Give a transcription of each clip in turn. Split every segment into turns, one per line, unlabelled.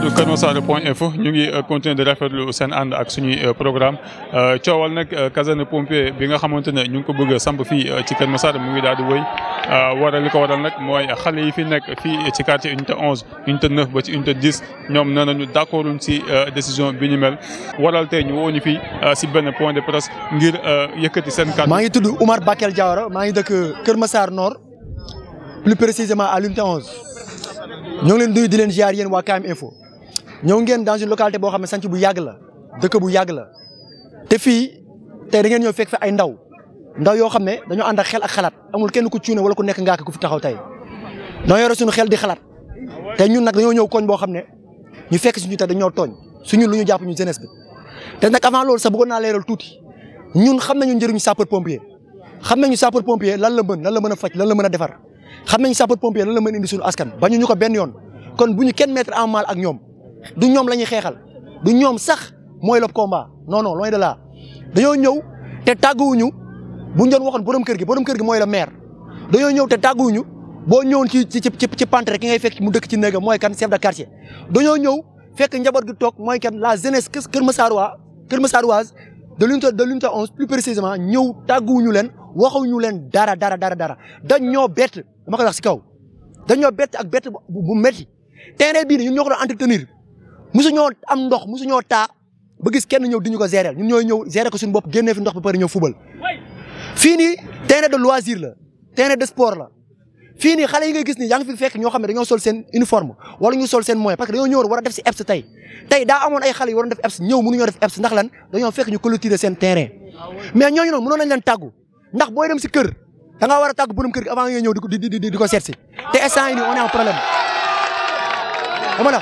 internaute Kër Massar point info ñu ngi continuer de rafetlu seen ànd ak suñuy programme coowal nag caserne pompier bi nga xamante ne ñu ngi ko bëgg a samp fii ci Kër Massar mu ngi daal di wëy waral li ko waral nag mooy xale yi fi nekk fii ci quartier unité 11 unité 9 ba ci unité 10 ñoom nee nañu d'accorduñ si décision bi ñu mel waral tey ñu woo ñu fii si benn point de presse ngir yëkkati seen kàddu.
maa ngi tudd Oumar Bakel Diawara maa ngi dëkk Kër Massar Nord plus précisément à l'unité 11 ñoo ngi leen nuyu di leen ziar yéen waa KM Info ñëw ngeen dans une localité boo xam ne sanc bu yàgg la dëkk bu yàgg la te fii tey da ngeen ñëw fekk fi ay ndaw yoo xam ne dañoo ànd ak xel ak xalaat amul kenn ku cuune wala ku nekk ngaaka ku fi taxaw tey dañoo yore suñu xel di xalaat te ñun nag dañoo ñëw koñ boo xam ne ñu fekk suñu te dañoo tooñ suñu lu ñu jàpp ñu jeunesse bi te nag avant loolu sax bëggoon naa leeral tuuti ñun xam nañu njëriñu sapeur pompier xam nañu sapeur pompier lan la mën a faj lan la mën a defar xam nañu sapeur pompier lan la mën indi suñu askan bañu ñu ko benn yoon kon bu ñu kenn mettre en mal ak ñoom du ñoom la ñuy xeexal du ñoom sax mooy le combat non non loin de là dañoo ñëw te tàgguwuñu bu ñu doon waxoon borom kër gi mooy le maire dañoo ñëw te tàgguwuñu boo ñëwoon ci pantre ki ngay fekk mu dëkk ci néega mooy kan chef de quartier dañoo ñëw fekk njaboot gi toog mooy kan la jeunesse Kër Massaroise de l'unité 11 plus précisément ñëw tàgguwuñu leen waxuñu leen dara dañ ñoo bett dama koy wax si kaw dañoo bett ak bett bu métti terrain bii ñun ñoo ko doon entretenir mosuñoo am ndox mosuñoo taa ba gis kenn ñëw di ñu ko gérer ñun ñooy ñëw gérer ko suñu bopp génnee fi ndox ba pare ñëw fubal. fii nii terrain de loisir la terrain de sport la fii nii xale yi ngay gis ni yaa ngi fi fekk ñoo xam ne dañoo sol seen uniforme wala ñu sol seen moyen parce que dañoo ñëw war a def si EPS tey daa amoon ay xale yu waroon def EPS ñëw mënuñoo def EPS ndax lan dañoo fekk ñu clôturer seen terrain mais ñooñu noonu mënoon nañ leen tàggu ndax booy dem si kër da ngaa war a tàggu borom kër gi avant ngay ñëw di ko seet si te instant yii nii on est en problème dama la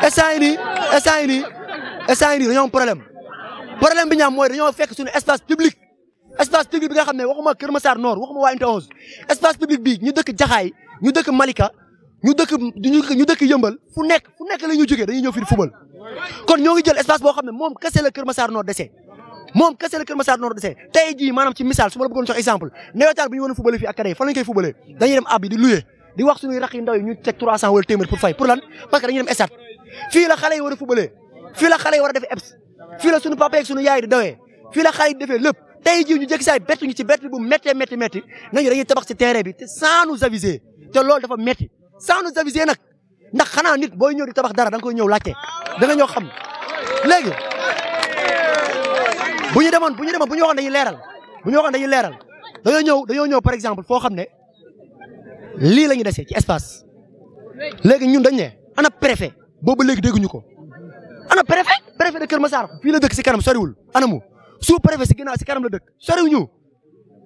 instant yii nii dañoo am problème bi ñu am mooy dañoo fekk suñu espace public bi nga xam ne waxuma Kër Massar Nord waxuma waa unité 11 espace public bi ñu dëkk Jaxaay ñu dëkk Malika ñu dëkk Yëmbal fu nekk la ñuy jógee dañuy ñëw fii di fubal kon ñoo ngi jël espace boo xam ne moom kese la Kër Massar Nord dese tey jii maanaam ci misaal su ma la bëggoon jox exemple nawetaan bu ñu war a fubale fii ak kare yi fan lañ koy fubalee dañuy dem ab yi di louer di wax suñuy raq yi ndaw yi ñu teg 300 wala téeméer pour fay pour lan parce que dañuy dem stade fii la xale yi war a fubalee fii la xale yi war a defee EPS fii la suñu papa ak suñu yaay di dawee fii la xale yi defee lépp tey jii ñu jékki saay bettuñu ci bett bu métti nañu dañuy tabax ci terrain bi te sans nous aviser te loolu dafa métti sans nous aviser nag ndax xanaa nit booy ñëw di tabax dara da nga koy ñëw laajte da nga ñëw xam léegi bu ñu waxoon dañuy leeral dañoo ñëw par exemple foo xam ne lii la ñu dese ci espace léegi ñun dañ ne ana préfet boobu léegi dégguñu ko ana préfet de Kër Massar fii la dëkk si kanam soriwul ana mu sous préfet si ginnaaw si kanam la dëkk soriwuñu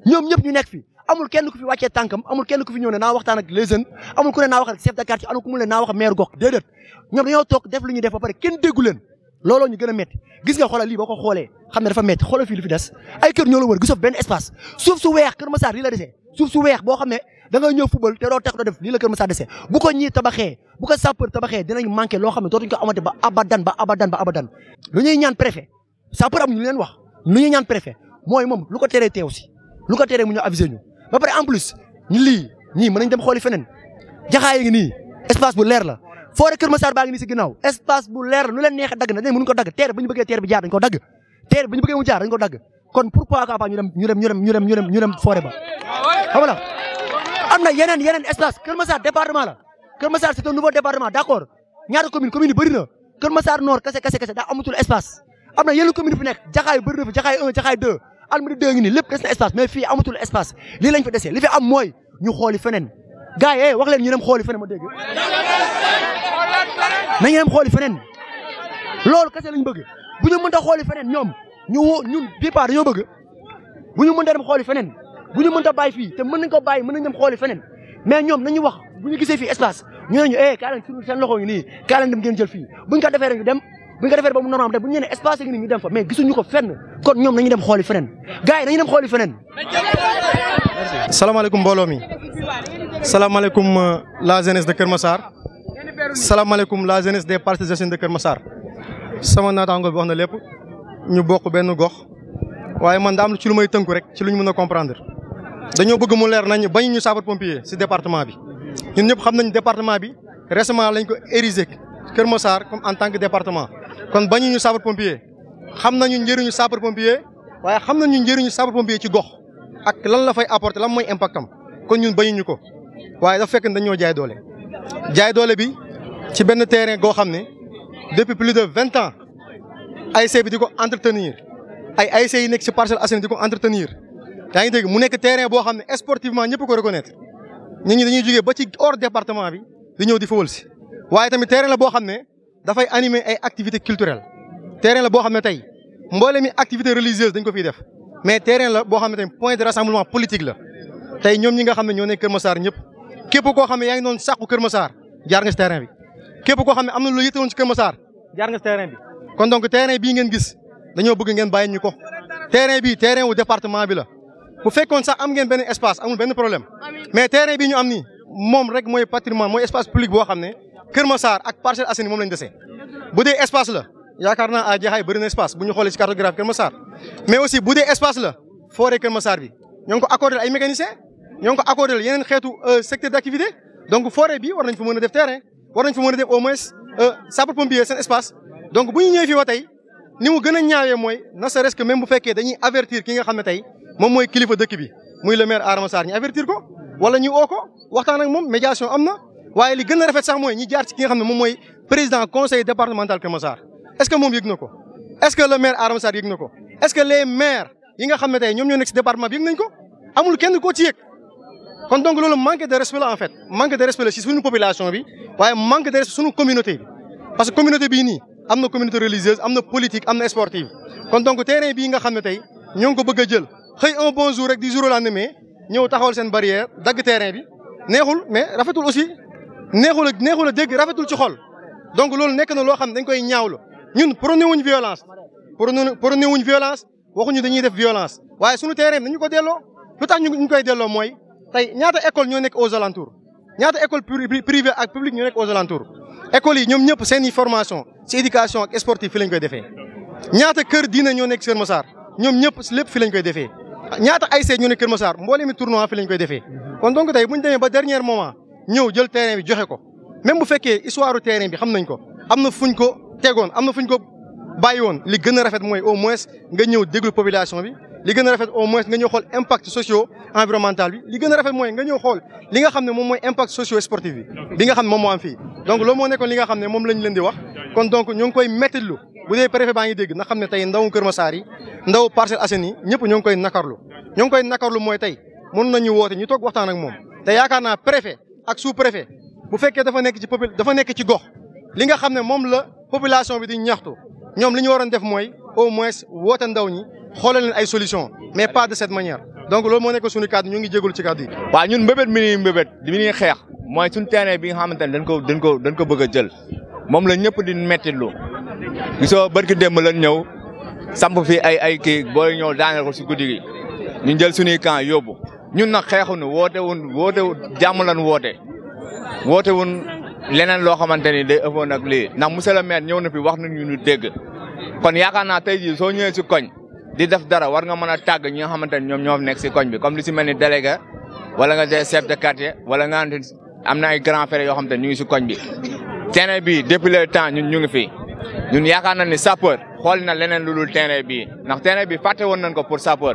ñoom ñëpp ñu nekk fi amul kenn ku fi wàccee tànkam amul kenn ku fi ñëw ne naa waxtaan ak les jeunes amul ku ne naa wax ak chef de quartier amul ku mu ne naa wax ak maire gox déedéet ñoom dañoo toog def lu ñuy def ba pare kenn déggu leen looloo ñu gën a métti gis nga xoolal lii boo ko xoolee xam ne dafa métti xoolal fii lu fi des ay kër ñoo la wër gisoo benn espace suuf su weex Kër Massar lii la desee suuf su weex boo xam ne da ngay ñëw fubal te doo tax doo def lii la Kër Massar desee bu ko ñii tabaxee bu ko sapeur tabaxee dinañ manqué loo xam ne dootuñ ko amate ba abadan lu ñuy ñaan préfet sapeur am ñu leen wax lu ñuy ñaan préfet mooy moom lu ko teree teew si lu ko teree mu ñëw avisé ñu ba pare en plus ñii mën nañ dem xooli feneen Jaxaay ngi nii espace bu leer la forêt Kër Massar baa ngi nii si ginnaaw espace bu leer la nu leen neexee dagg na dañ mënuñ ko dagg teer bu ñu bëggee teer bi jaar dañ ko dagg teer bu ñu bëggee mu jaar dañ ko dagg kon pourquoi pas ñu dem forêt ba xam nga am na yeneen espace Kër Massar département la Kër Massar c'est un nouveau département d'accord ñaata commune yi bëri na Kër Massar Nord kese daa amatul espace am na yeneen commune fi nekk Jaxaay bëri na fi Jaxaay 1 Jaxaay 2 Almadi 2 ngi nii lépp des na espace mais fii amatul espace lii lañ fi desee li fi am mooy ñu xooli feneen gars yi wax leen ñu dem xooli feneen ma dégg nañu dem xooli feneen loolu kese lañ bëgg bu ñu mënta xooli feneen ñoom ñun bii pas dañoo bëgg bu ñu mënta dem xooli feneen bu ñu mënta bàyyi fii te mën nañ ko bàyyi mën nañ dem xooli feneen mais ñoom nañu wax bu ñu gisee fii espace ñu ne ñu kaa leen seen loxo ngi nii kaa leen dem ngeen jël fii buñ ko defee rek ñu dem bu ñu ko defee ba mu normal dem bu ñu nee espace yi ñu dem fa mais gisuñu ko fenn kon ñoom nañu dem xooli feneen gars yi nañu dem xooli feneen.
salaamaaleykum mbooloo mi salaamaaleykum la jeunesse de Kër Massar salaamaaleykum la jeunesse des partis de Kër Massar sama naataango bi wax na lépp ñu bokk benn gox waaye man daa am ci lu may tënku rek ci lu ñu mën a comprendre dañoo bëgg mu leer nañ bañu ñu sapeur pompier si département bi ñun ñëpp xam nañ département bi récemment lañ ko érigé Kër Massar comme en tant que département kon bañuñu sapeur pompier xam nañu njëriñu sapeur pompier waaye xam nañu njëriñu sapeur pompier ci gox ak lan la fay apporter lan mooy impact am kon ñun bañuñu ko waaye dafa fekk dañoo jaay doole bi ci benn terrain goo xam ne depuis plus de 20 ans ASC bi di ko entretenir ay ASC yi nekk ci Parcelles Assainies di ko entretenir yaa ngi dégg mu nekk terrain boo xam ne sportivement ñëpp ko reconnaître nit ñi dañuy jógee ba ci hors département bi di ñëw di fawal si waaye tamit terrain la boo xam ne dafay animer ay activités culturelles terrain la boo xam ne tey mboolem mi activité religieuse dañ ko fiy def mais terrain la boo xam ne tamit point de rassemblement politique la tey ñoom ñi nga xam ne ñoo nekk Kër Massar ñëpp képp koo xam ne yaa ngi doon sàqu Kër Massar jaar nga si terrain bi képp koo xam ne am na lu yittewoon ci Kër Massar jaar nga si terrain bi kon donc terrain bii ngeen gis dañoo bëgg ngeen bàyyi ñu ko terrain bi terrain wu département bi la bu fekkoon sax am ngeen benn espace amul benn problème mais terrain bii ñu am nii moom rek mooy patrimoine mooy espace public boo xam ne Kër Massar ak Parcelles Assainies moom lañ dese bu dee espace la yaakaar naa à Jaxaay bëri na espace bu ñu xoolee ci cartographie Kër Massar mais aussi bu dee espace la forêt Kër Massar bi ñoo ngi ko accordé ay mécaniciens ñoo ngi ko accordé yeneen xeetu secteur d' activité donc forêt bi war nañ fa mën a def terrain war nañ fa mën a def au moins sapeur pompier seen espace donc bu ñu ñëwee fii ba tey ni mu gën a ñaawee mooy ne serait-ce que même bu fekkee dañuy avertir ki nga xam ne tey moom mooy kilifa dëkk bi muy le maire Adama Sarr ñu avertir ko wala ñu oo ko waxtaan ak moom médiation am na waaye li gën a rafet sax mooy ñi jaar ci ki nga xam ne moom mooy président conseil départemental Kër Massar est ce que moom yëg na ko est ce que le maire Adama Sarr yëg na ko est ce que les maires yi nga xam ne tey ñoom ñoo nekk si département bi yëg nañ ko amul kenn koo ci yëg kon donc loolu manque de respect la en fait manque de respect la si suñu population bi waaye manque de respect suñu communauté bi parce que communauté bii nii am na communauté religieuse am na politique am na sportive kon donc terrain bii nga xam ne tey ñoo ngi ko bëgg a jël xëy un bon jour rek du jour au lendemain ñëw taxawal seen barrière dagg terrain bi neexul mais rafetul aussi neexul a dégg rafetul ci xol donc loolu nekk na loo xam ne dañ koy ñaawlu ñun prôné wuñ violence prôné wuñ violence waxuñu dañuy def violence waaye suñu terrain bi nañu ko delloo lu tax ñu koy delloo mooy tey ñaata école ñoo nekk aux alentours ñaata école privée ak publique ñoo nekk aux alentours écoles yi ñoom ñëpp seen i formation ci éducation ak sportif fi lañ koy defee ñaata kër diine ñoo nekk Kër Massar ñoom ñëpp lépp fi lañ koy defee ñaata ASC ñoo nekk Kër Massar mboolem mi tournoi fi lañ koy defee kon donc tey bu ñu demee ba dernier moment ñëw jël terrain bi joxe ko même bu fekkee histoire terrain bi xam nañ ko am na fuñ ko tegoon am na fuñ ko bàyyi woon li gën a rafet mooy au moins nga ñëw déglu population bi li gën a rafet au moins nga ñëw xool impact socio environnemental bi li gën a rafet mooy nga ñëw xool li nga xam ne moom mooy impact socio sportif bi nga xam ne moom moo am fii donc loolu moo nekkoon li nga xam ne moom lañ leen di wax kon donc ñoo ngi koy mettitlu bu dee préfet baa ngi dégg na xam ne tey ndawu Kër Massar yi ndaw Parcelles Assainies ñëpp ñoo ngi koy nakarlu mooy tey mën nañu woote ñu toog waxtaan ak moom te yaakaar naa préfet ak sous préfet bu fekkee dafa nekk ci gox li nga xam ne moom la population bi di ñaxtu ñoom li ñu waroon def mooy au moins woote ndaw ñi xoolal leen ay solution mais pas de cette manière donc loolu moo nekk suñu kàddu ñu ngi jégalu ci kàddu yi.
waaw ñun mbébét mi ñuy xeex mooy suñu terrain bi nga xamante ne dañ ko bëgg a jël moom la ñëpp di mettitlu gisoo barki démb lañ ñëw samp fi ay kii booy ñëw daaneel ko si guddi gi ñu jël suñuy camp yóbbu ñun nag xeexuñu woote jàmm lan woote wun leneen loo xamante ni day ëppoon ak lii ndax monsieur le maire ñëw na fi wax nañu ñu dégg kon yaakaar naa tey jii soo ñëwee si koñ di def dara war nga mën a tàgg ñi nga xamante ni ñoom ñoo nekk si koñ bi comme li si mel ni délégué wala nga dee chef de quartier wala nga am na ay grand frère yoo xamante ni ñu ngi si koñ bi. terrain bi depuis le temps ñun ñu ngi fi ñun yaakaar na ni sapeur xool na leneen lu dul terrain bii ndax terrain bi fàtte woon nañ ko pour sapeur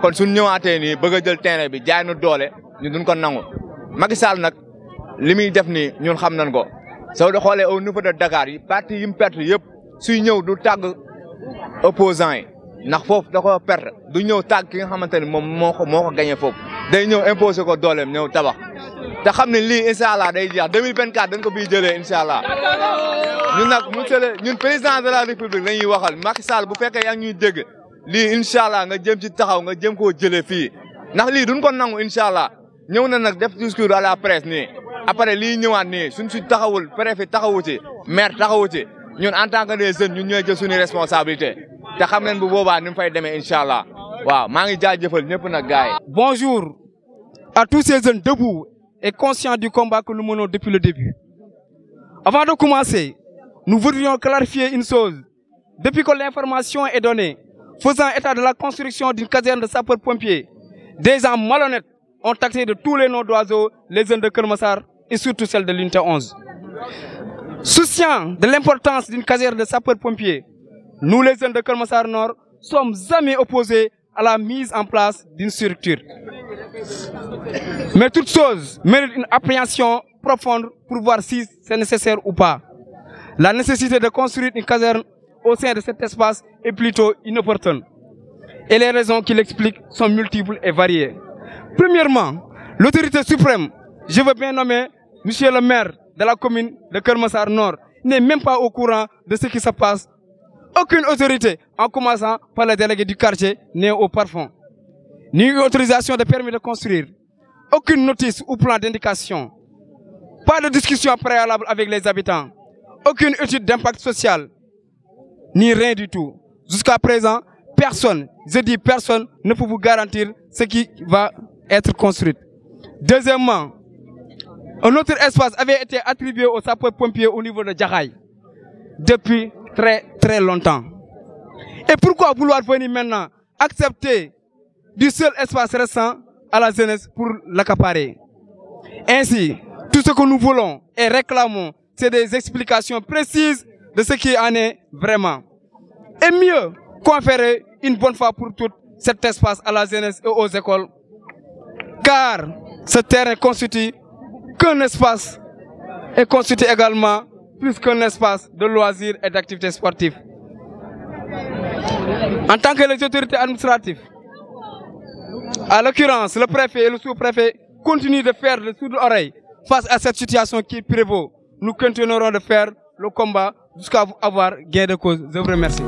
kon suñ ñëwaatee nii bëgg a jël terrain bi jaay nu doole ñu duñ ko nangu Macky Sall nag li muy def nii ñun xam nañ ko soo xoolee au niveau de Dakar yi parti yi mu perte yëpp suy ñëw du tàgg opposant yi ndax foofu da ko perte du ñëw tàgg ki nga xamante ni moom moo ko gagné foofu day ñëw imposé ko dooleem ñëw tabax te xam ne lii incha allah day jeex 2024 dañ ko bii jëlee incha allah ñun nag ñun président de la république la ñuy waxal Macky Sall bu fekkee yaa ngi ñuy dégg lii incha allah nga jëm ci taxaw nga jëm koo jëlee fii ndax lii duñ ko nangu incha allah ñëw na nag def discours à la presse nii après lii ñëwaat nii suñ si taxawul préfet taxawu ci maire taxawu ci ñun en tant que des jeunes ñun ñooy jël suñu responsabilité te xam nañ bu boobaa ni mu fay demee incha allah waaw maa ngi jaajëfal ñëpp nag gars yi.
Bonjour à tous ces jeunes debout et conscients du combat que nous menons depuis le début. Avant de commencer, nous voudrions clarifier une chose. Depuis que l'information est donnée, faisant état de la construction d'une caserne de sapeurs-pompiers, des gens malhonnêtes ont taxé de tous les noms d'oiseaux les jeunes de Kër Massar et surtout celles de l'unité 11. Souciant de l'importance d'une caserne de sapeurs-pompiers, nous les jeunes de Keur Massar Nord sommes jamais opposés à la mise en place d'une structure. Mais toute chose mérite une appréhension profonde pour voir si c'est nécessaire ou pas. La nécessité de construire une caserne au sein de cet espace est plutôt inopportune. Et les raisons qui l'expliquent sont multiples et variées. Premièrement, l'autorité suprême, je veux bien nommer monsieur le maire de la commune de Keur Massar Nord, n'est même pas au courant de ce qui se passe. Aucune autorité, en commençant par le délégué du quartier, n'est au parfum. Ni autorisation de permis de construire, aucune notice ou plan d'indication, pas de discussion préalable avec les habitants, aucune étude d'impact social, ni rien du tout. Jusqu'à présent, personne, je dis personne, ne peut vous garantir ce qui va être construit. Deuxièmement, un autre espace avait été attribué aux sapeurs-pompiers au niveau de Djahaï depuis très longtemps. Et pourquoi vouloir venir maintenant accepter du seul espace restant à la jeunesse pour l'accaparer? Ainsi, tout ce que nous voulons et réclamons, c'est des explications précises de ce qui en est vraiment. Et mieux, conférer une bonne fois pour toutes cet espace à la jeunesse et aux écoles. Car ce terrain constitue qu'un espace et constitue également plus qu'un espace de loisirs et d'activités sportives. En tant que les autorités administratives, à l'occurrence le préfet et le sous-préfet continuent de faire le sourd oreille face à cette situation qui prévaut. Nous continuerons de faire le combat jusqu'à avoir gain de cause. Je vous remercie.